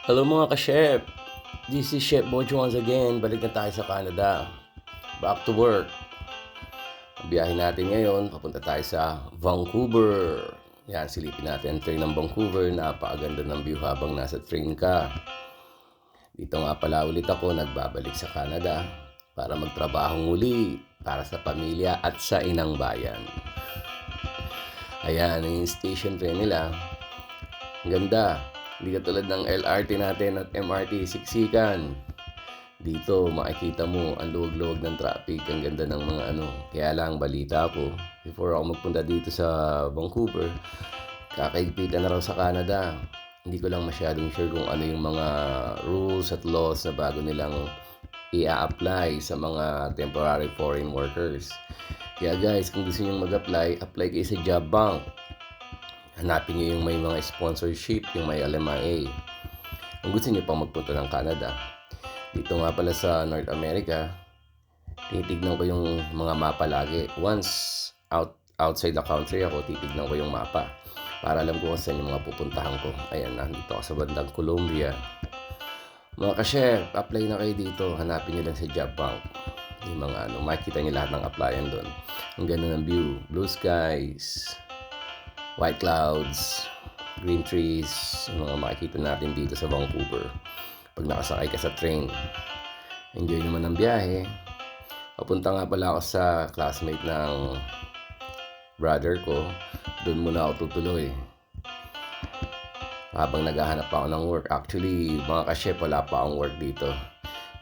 Hello mga ka-chef! This is Chef Bojo once again. Balik na tayo sa Canada. Back to work. Ang biyahe natin ngayon, papunta tayo sa Vancouver. Yan, silipin natin ang train ng Vancouver. Napakaganda ng view habang nasa train ka. Dito nga pala ulit ako nagbabalik sa Canada para magtrabaho muli para sa pamilya at sa inang bayan. Ayan, yung station train nila. Ang ganda. Hindi katulad ng LRT natin at MRT, siksikan. Dito makikita mo ang luwag-luwag ng traffic, ang ganda ng mga ano. Kaya lang balita ko, before ako magpunta dito sa Vancouver, kakaigpitan na raw sa Canada. Hindi ko lang masyadong sure kung ano yung mga rules at laws na bago nilang i-apply sa mga temporary foreign workers. Kaya guys, kung gusto nyo mag-apply, apply kayo sa Job Bank. Hanapin nyo yung may mga sponsorship, yung may LMIA. Kung gusto nyo pang magpunta ng Canada. Dito nga pala sa North America, titignan ko yung mga mapa lagi. Once outside the country ako, titignan ko yung mapa. Para alam ko kung saan yung mga pupuntahan ko. Ayan, nandito ako sa bandang Colombia. Mga ka-chef, apply na kayo dito. Hanapin nyo lang sa Job Bank. Yung mga makikita nyo lahat ng applyan doon. Ang ganda ng view. Blue skies, white clouds, green trees, yung mga makikita natin dito sa Vancouver. Pag nakasakay ka sa train, enjoy naman ang biyahe. Papunta nga pala ako sa classmate ng brother ko. Doon muna ako tutuloy. Habang naghahanap pa ako ng work. Actually, mga ka-chef, wala pa akong work dito.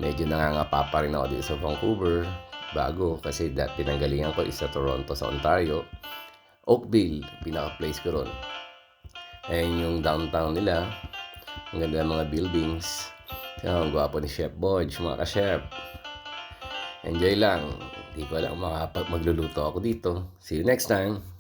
Medyo nangangapa pa rin ako dito sa Vancouver. Bago, kasi pinanggalingan ko is sa Toronto, sa Ontario. Oakville, pinaka-place ko ron. Ayan yung downtown nila. Ang ganda ng mga buildings. Ang gwapo ni Chef Bodge, mga ka-chef. Enjoy lang. Hindi ko alam magluluto ako dito. See you next time.